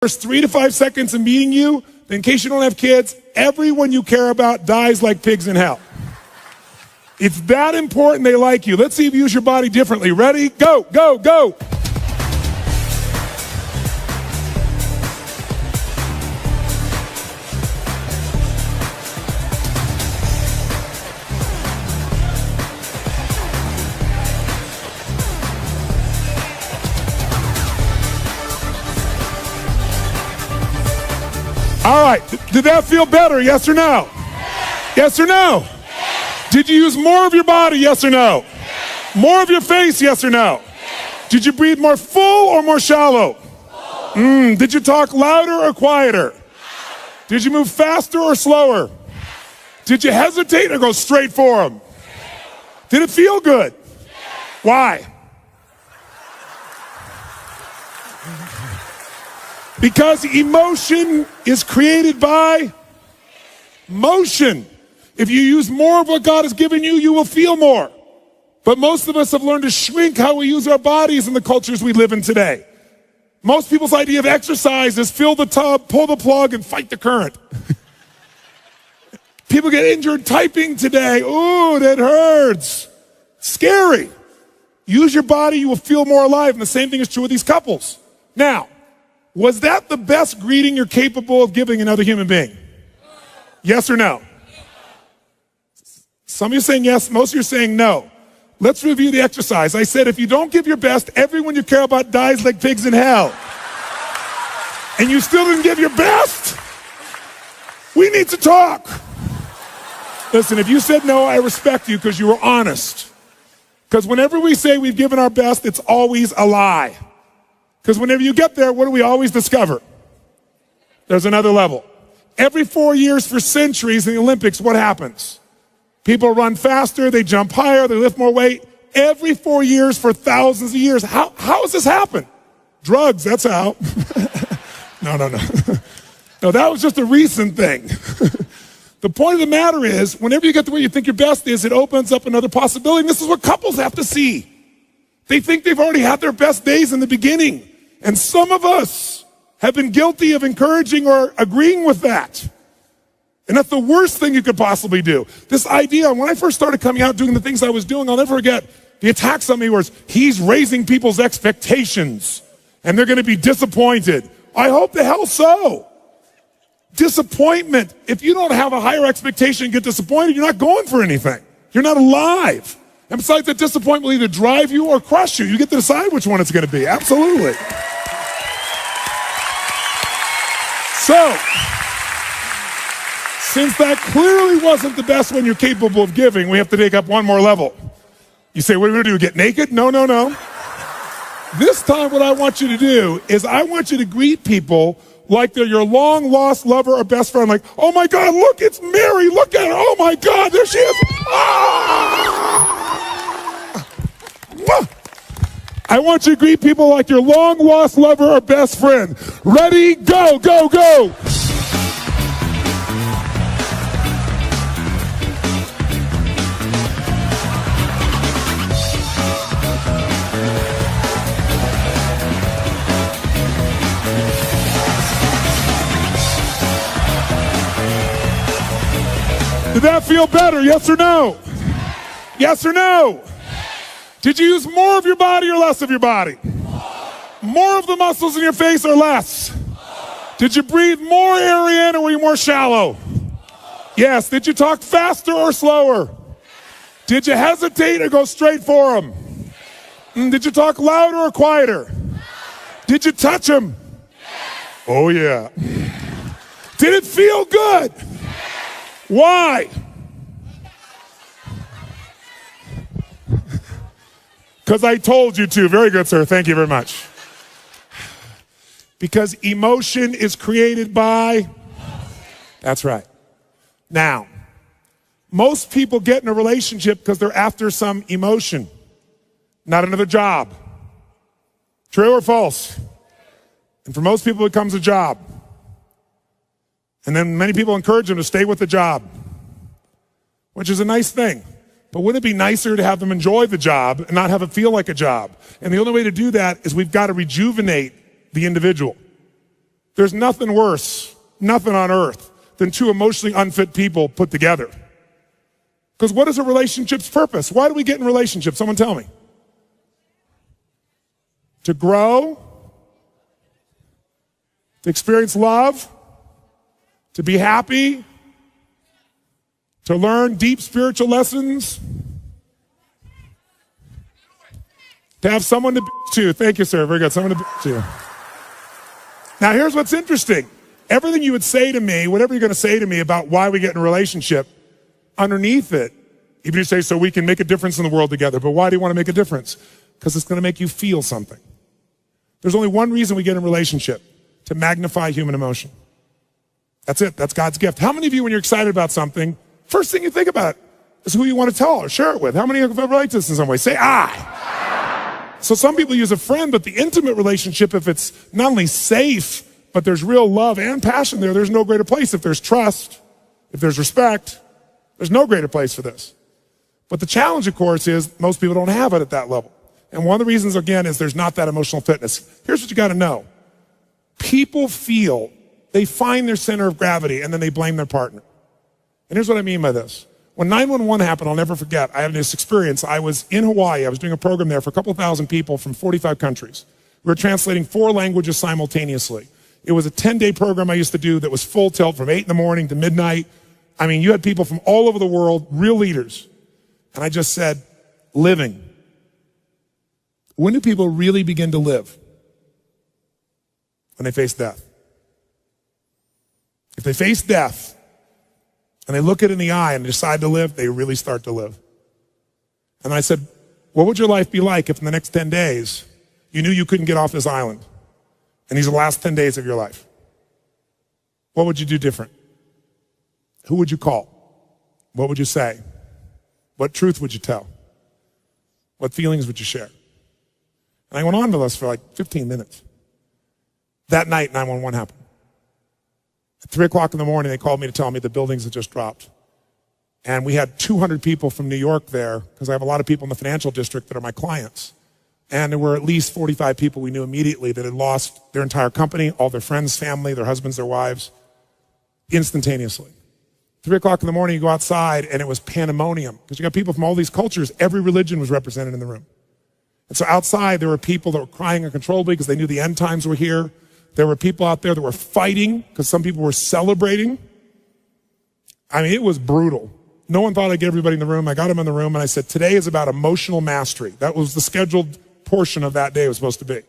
First 3 to 5 seconds of meeting you, in case you don't have kids, everyone you care about dies like pigs in hell. It's that important they like you. Let's see if you use your body differently. Ready? Go, go, go. All right, did that feel better, yes or no? Yes or no? Did you use more of your body, yes or no? More of your face, yes or no? Did you breathe more full or more shallow? Did you talk louder or quieter? Did you move faster or slower? Did you hesitate or go straight for them? Did it feel good? Why? Because emotion is created by motion. If you use more of what God has given you, you will feel more. But most of us have learned to shrink how we use our bodies in the cultures we live in today. Most people's idea of exercise is fill the tub, pull the plug, and fight the current. People get injured typing today. Ooh, that hurts. Scary. Use your body, you will feel more alive. And the same thing is true with these couples. Now, was that the best greeting you're capable of giving another human being? Yes or no? Some of you are saying yes, most of you are saying no. Let's review the exercise. I said if you don't give your best, everyone you care about dies like pigs in hell. And you still didn't give your best? We need to talk. Listen, if you said no, I respect you because you were honest. Because whenever we say we've given our best, it's always a lie. Because whenever you get there, what do we always discover? There's another level. Every 4 years for centuries in the Olympics, what happens? People run faster, they jump higher, they lift more weight. Every 4 years for thousands of years. How has this happened? Drugs, that's how. No. No, that was just a recent thing. The point of the matter is, whenever you get to where you think your best is, it opens up another possibility. And this is what couples have to see. They think they've already had their best days in the beginning. And some of us have been guilty of encouraging or agreeing with that. And that's the worst thing you could possibly do. This idea, when I first started coming out doing the things I was doing, I'll never forget the attacks on me was, he's raising people's expectations and they're going to be disappointed. I hope the hell so. Disappointment. If you don't have a higher expectation and get disappointed, you're not going for anything. You're not alive. And besides, that disappointment will either drive you or crush you. You get to decide which one it's going to be. Absolutely. So, since that clearly wasn't the best one you're capable of giving, we have to take up one more level. You say, what are we going to do, get naked? No. This time what I want you to do is I want you to greet people like they're your long-lost lover or best friend. Like, oh my God, look, it's Mary. Look at her. Oh my God, there she is. Ah! I want you to greet people like your long-lost lover or best friend. Ready, go, go, go. Did that feel better, yes or no? Yes or no? Did you use more of your body or less of your body? More of the muscles in your face or less? Did you breathe more air in or were you more shallow? Yes. Did you talk faster or slower? Did you hesitate or go straight for them? Did you talk louder or quieter? Did you touch them? Oh yeah. Did it feel good? Why? Because I told you to. Very good, sir. Thank you very much. Because emotion is created by... That's right. Now, most people get in a relationship because they're after some emotion, not another job. True or false? And for most people, it becomes a job. And then many people encourage them to stay with the job, which is a nice thing. But wouldn't it be nicer to have them enjoy the job and not have it feel like a job? And the only way to do that is we've got to rejuvenate the individual. There's nothing worse, nothing on earth, than two emotionally unfit people put together. Because what is a relationship's purpose? Why do we get in relationships? Someone tell me. To grow, to experience love, to be happy, to learn deep spiritual lessons, to have someone to bitch to. Thank you, sir. Very good. Someone to bitch to. Now, here's what's interesting. Everything you would say to me, whatever you're going to say to me about why we get in a relationship, underneath it, even if you say, so we can make a difference in the world together. But why do you want to make a difference? Because it's going to make you feel something. There's only one reason we get in a relationship, to magnify human emotion. That's it. That's God's gift. How many of you, when you're excited about something, first thing you think about is who you want to tell or share it with? How many of you have ever liked this in some way? Say, I. So some people use a friend, but the intimate relationship, if it's not only safe, but there's real love and passion there, there's no greater place. If there's trust, if there's respect, there's no greater place for this. But the challenge, of course, is most people don't have it at that level. And one of the reasons, again, is there's not that emotional fitness. Here's what you got to know. People feel they find their center of gravity and then they blame their partner. And here's what I mean by this. When 911 happened, I'll never forget, I had this experience. I was in Hawaii. I was doing a program there for a couple thousand people from 45 countries. We were translating 4 languages simultaneously. It was a 10-day program I used to do that was full tilt from 8 in the morning to midnight. I mean, you had people from all over the world, real leaders. And I just said, living. When do people really begin to live? When they face death. If they face death and they look it in the eye and decide to live, they really start to live. And I said, what would your life be like if in the next 10 days you knew you couldn't get off this island and these are the last 10 days of your life? What would you do different? Who would you call? What would you say? What truth would you tell? What feelings would you share? And I went on to this for like 15 minutes. That night, 911 happened. At 3 o'clock in the morning, they called me to tell me the buildings had just dropped. And we had 200 people from New York there, because I have a lot of people in the financial district that are my clients. And there were at least 45 people we knew immediately that had lost their entire company, all their friends, family, their husbands, their wives, instantaneously. 3 o'clock in the morning, you go outside, and it was pandemonium, because you got people from all these cultures. Every religion was represented in the room. And so outside, there were people that were crying uncontrollably because they knew the end times were here. There were people out there that were fighting because some people were celebrating. I mean, it was brutal. No one thought I'd get everybody in the room. I got them in the room, and I said, today is about emotional mastery. That was the scheduled portion of that day it was supposed to be.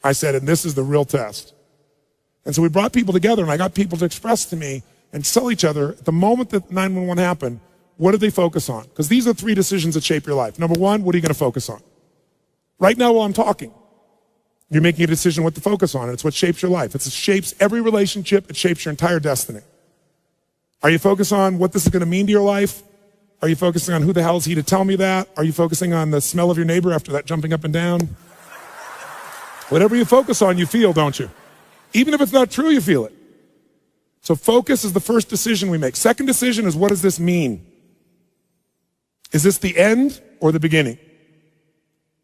I said, and this is the real test. And so we brought people together, and I got people to express to me and tell each other, at the moment that 911 happened, what did they focus on? Because these are 3 decisions that shape your life. Number 1, what are you going to focus on? Right now while I'm talking, you're making a decision what to focus on, and it's what shapes your life. It shapes every relationship. It shapes your entire destiny. Are you focused on what this is going to mean to your life? Are you focusing on who the hell is he to tell me that? Are you focusing on the smell of your neighbor after that jumping up and down? Whatever you focus on, you feel, don't you? Even if it's not true, you feel it. So focus is the first decision we make. Second decision is, what does this mean? Is this the end or the beginning?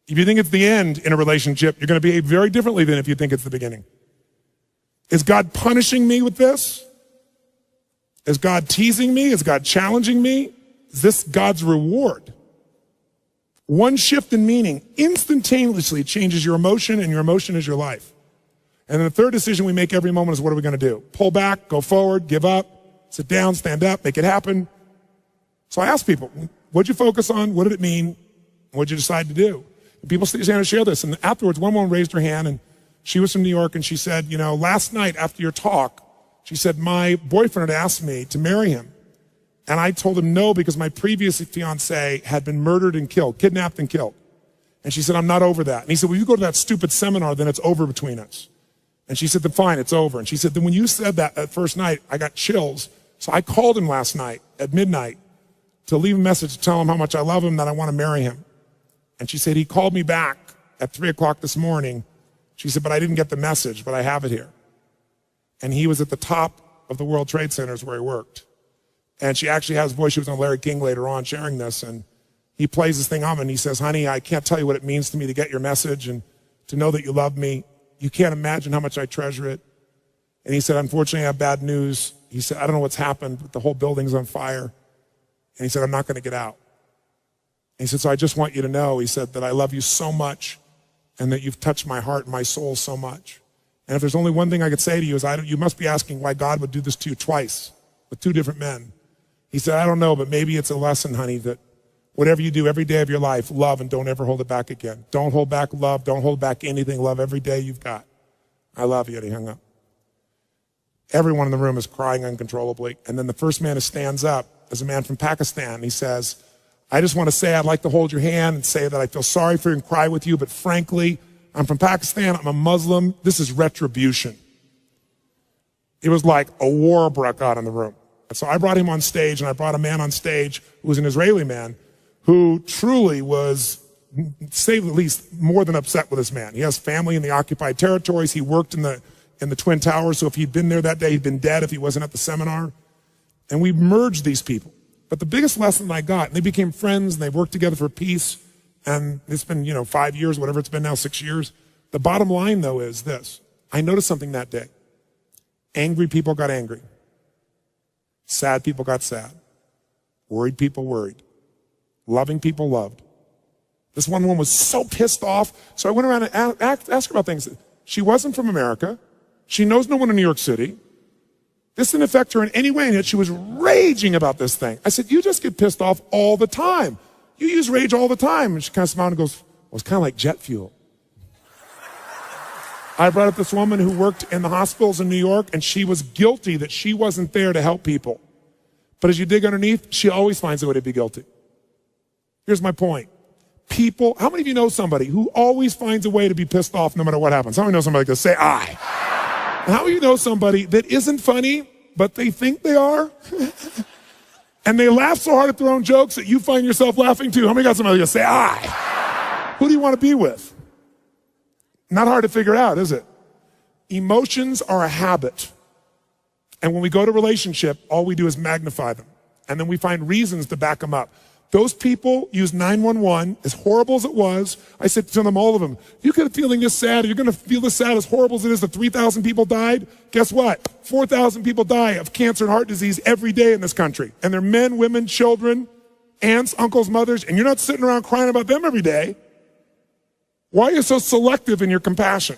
If you think it's the end in a relationship, you're going to behave very differently than if you think it's the beginning. Is God punishing me with this? Is God teasing me? Is God challenging me? Is this God's reward? One shift in meaning instantaneously changes your emotion, and your emotion is your life. And then the third decision we make every moment is, what are we going to do? Pull back, go forward, give up, sit down, stand up, make it happen. So I ask people, what'd you focus on? What did it mean? What'd you decide to do? People stand to share this. And afterwards, one woman raised her hand, and she was from New York, and she said, you know, last night after your talk, she said, my boyfriend had asked me to marry him. And I told him no, because my previous fiance had been murdered and killed, kidnapped and killed. And she said, I'm not over that. And he said, well, you go to that stupid seminar, then it's over between us. And she said, then fine, it's over. And she said, then when you said that first night, I got chills. So I called him last night at midnight to leave a message to tell him how much I love him, that I want to marry him. And she said, he called me back at 3 o'clock this morning. She said, but I didn't get the message, but I have it here. And he was at the top of the World Trade Centers where he worked. And she actually has a voice. She was on Larry King later on sharing this. And he plays this thing on, and he says, honey, I can't tell you what it means to me to get your message and to know that you love me. You can't imagine how much I treasure it. And he said, unfortunately, I have bad news. He said, I don't know what's happened, but the whole building's on fire. And he said, I'm not going to get out. And he said, so I just want you to know, he said, that I love you so much and that you've touched my heart and my soul so much. And if there's only one thing I could say to you is you must be asking why God would do this to you twice with two different men. He said, I don't know, but maybe it's a lesson, honey, that whatever you do every day of your life, love and don't ever hold it back again. Don't hold back love. Don't hold back anything. Love every day you've got. I love you. And he hung up. Everyone in the room is crying uncontrollably. And then the first man who stands up is a man from Pakistan. He says, I just want to say I'd like to hold your hand and say that I feel sorry for you and cry with you, but frankly, I'm from Pakistan. I'm a Muslim. This is retribution. It was like a war broke out in the room. And so I brought him on stage, and I brought a man on stage who was an Israeli man who truly was, to say the least, more than upset with this man. He has family in the occupied territories. He worked in the Twin Towers, so if he'd been there that day, he'd been dead if he wasn't at the seminar. And we merged these people. But the biggest lesson I got, and they became friends, and they worked together for peace, and it's been, 5 years, whatever it's been now, 6 years. The bottom line, though, is this. I noticed something that day. Angry people got angry. Sad people got sad. Worried people worried. Loving people loved. This one woman was so pissed off, so I went around and asked her about things. She wasn't from America. She knows no one in New York City. This didn't affect her in any way, and yet she was raging about this thing. I said, you just get pissed off all the time. You use rage all the time. And she kind of smiled and goes, well, it's kind of like jet fuel. I brought up this woman who worked in the hospitals in New York, and she was guilty that she wasn't there to help people. But as you dig underneath, she always finds a way to be guilty. Here's my point. People, how many of you know somebody who always finds a way to be pissed off no matter what happens? How many know somebody like this? Say, I. And how many of you know somebody that isn't funny, but they think they are? And they laugh so hard at their own jokes that you find yourself laughing too. How many got somebody that say, I? Who do you want to be with? Not hard to figure out, is it? Emotions are a habit. And when we go to relationship, all we do is magnify them. And then we find reasons to back them up. Those people use 911, as horrible as it was. I said to them, all of them, you could be feeling this sad, you're going to feel this sad, as horrible as it is that 3,000 people died. Guess what? 4,000 people die of cancer and heart disease every day in this country. And they're men, women, children, aunts, uncles, mothers, and you're not sitting around crying about them every day. Why are you so selective in your compassion?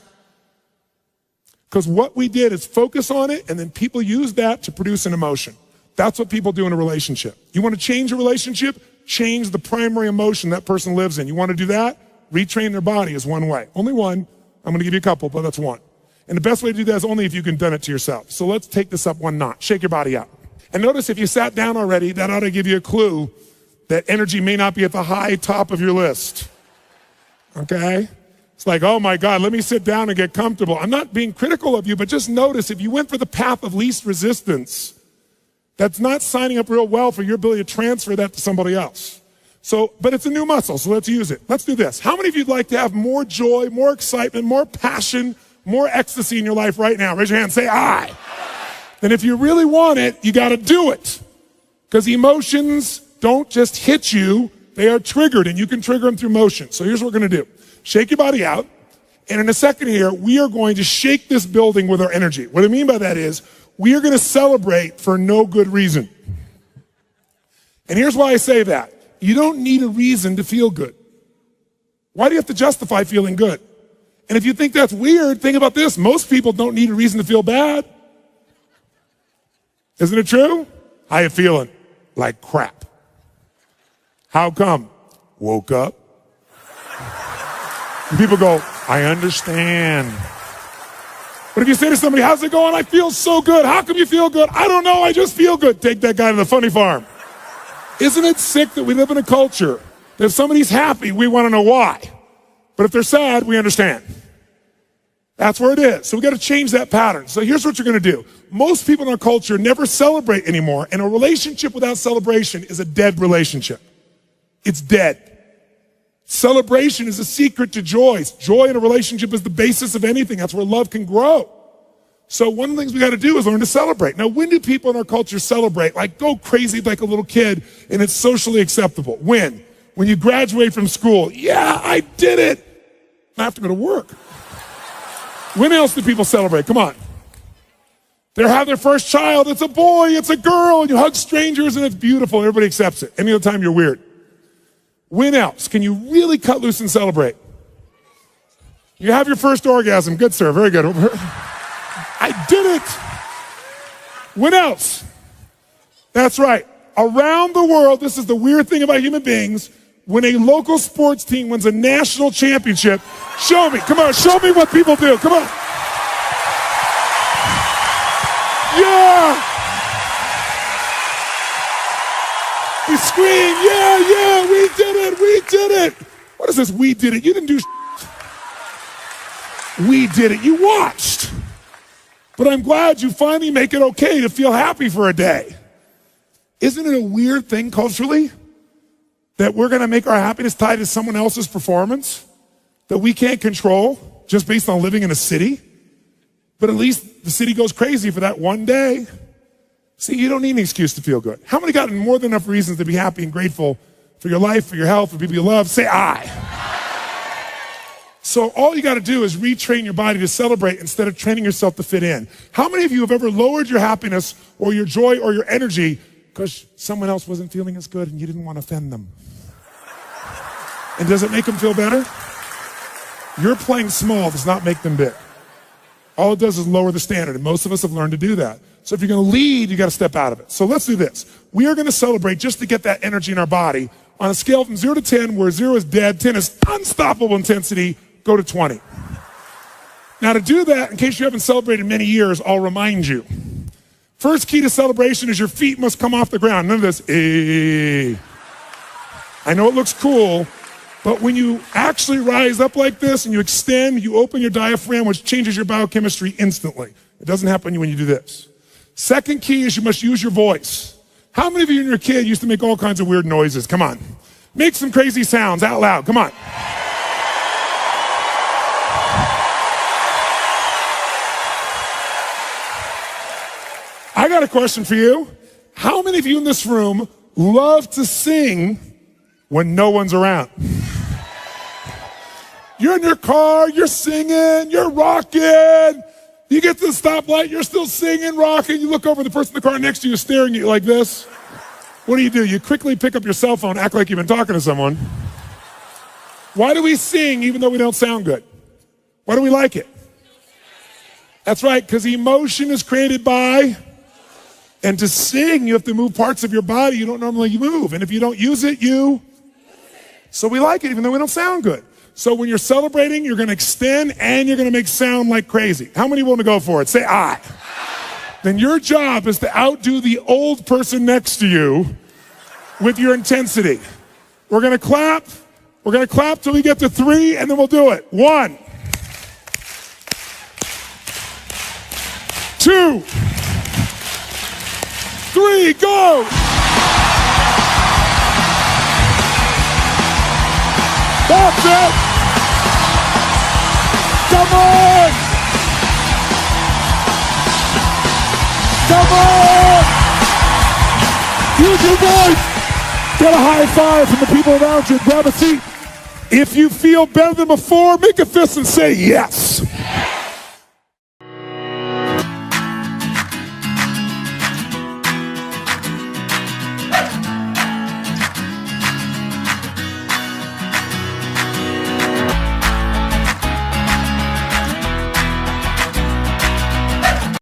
Because what we did is focus on it, and then people use that to produce an emotion. That's what people do in a relationship. You want to change a relationship? Change the primary emotion that person lives in. You want to do that? Retrain their body is one way. Only one. I'm going to give you a couple, but that's one. And the best way to do that is only if you can done it to yourself. So let's take this up one notch. Shake your body up. And notice if you sat down already, that ought to give you a clue that energy may not be at the high top of your list. Okay? It's like, oh my God, let me sit down and get comfortable. I'm not being critical of you, but just notice if you went for the path of least resistance, that's not signing up real well for your ability to transfer that to somebody else. So, but it's a new muscle, so let's use it. Let's do this. How many of you would like to have more joy, more excitement, more passion, more ecstasy in your life right now? Raise your hand, say I. Then if you really want it, you got to do it. Because emotions don't just hit you, they are triggered, and you can trigger them through motion. So here's what we're going to do. Shake your body out, and in a second here, we are going to shake this building with our energy. What I mean by that is, we are going to celebrate for no good reason. And here's why I say that. You don't need a reason to feel good. Why do you have to justify feeling good? And if you think that's weird, think about this. Most people don't need a reason to feel bad. Isn't it true? How you feeling? Like crap. How come? Woke up. And people go, I understand. But if you say to somebody, how's it going? I feel so good. How come you feel good? I don't know. I just feel good. Take that guy to the funny farm. Isn't it sick that we live in a culture that if somebody's happy, we want to know why. But if they're sad, we understand. That's where it is. So we got to change that pattern. So here's what you're going to do. Most people in our culture never celebrate anymore. And a relationship without celebration is a dead relationship. It's dead. Celebration is a secret to joy. Joy in a relationship is the basis of anything. That's where love can grow. So one of the things we got to do is learn to celebrate. Now, when do people in our culture celebrate? Like go crazy like a little kid and it's socially acceptable. When? When you graduate from school. Yeah, I did it. I have to go to work. When else do people celebrate? Come on. They have their first child. It's a boy, it's a girl, and you hug strangers, and it's beautiful. Everybody accepts it. Any other time, you're weird. When else can you really cut loose and celebrate? You have your first orgasm. Good, sir. Very good. I did it. When else? That's right. Around the world, this is the weird thing about human beings, when a local sports team wins a national championship, show me. Come on, show me what people do. Come on. Yeah! We scream, yeah, we did it. What is this, we did it? You didn't do We did it, you watched. But I'm glad you finally make it okay to feel happy for a day. Isn't it a weird thing culturally that we're gonna make our happiness tied to someone else's performance that we can't control just based on living in a city? But at least the city goes crazy for that one day. See, you don't need an excuse to feel good. How many got more than enough reasons to be happy and grateful for your life, for your health, for people you love? Say I. So all you gotta do is retrain your body to celebrate instead of training yourself to fit in. How many of you have ever lowered your happiness or your joy or your energy because someone else wasn't feeling as good and you didn't want to offend them? And does it make them feel better? Your playing small does not make them big. All it does is lower the standard, and most of us have learned to do that. So if you're gonna lead, you gotta step out of it. So let's do this. We are gonna celebrate just to get that energy in our body. On a scale from 0 to 10, where 0 is dead, 10 is unstoppable intensity, go to 20. Now to do that, in case you haven't celebrated in many years, I'll remind you. First key to celebration is your feet must come off the ground. None of this, I know it looks cool, but when you actually rise up like this and you extend, you open your diaphragm, which changes your biochemistry instantly. It doesn't happen when you do this. Second key is you must use your voice. How many of you and your kid used to make all kinds of weird noises? Come on. Make some crazy sounds out loud. Come on. I got a question for you. How many of you in this room love to sing when no one's around? You're in your car, you're singing, you're rocking. You get to the stoplight, you're still singing, rocking. You look over, the person in the car next to you is staring at you like this. What do? You quickly pick up your cell phone, act like you've been talking to someone. Why do we sing even though we don't sound good? Why do we like it? That's right, because emotion is created by, and to sing, you have to move parts of your body you don't normally move. And if you don't use it, so we like it even though we don't sound good. So when you're celebrating, you're gonna extend and you're gonna make sound like crazy. How many want to go for it? Say I. Then your job is to outdo the old person next to you with your intensity. We're gonna clap till we get to 3, and then we'll do it. 1, 2, 3, go! That's it! Come on! Come on! Use your voice! Get a high five from the people around you. Grab a seat. If you feel better than before, make a fist and say yes.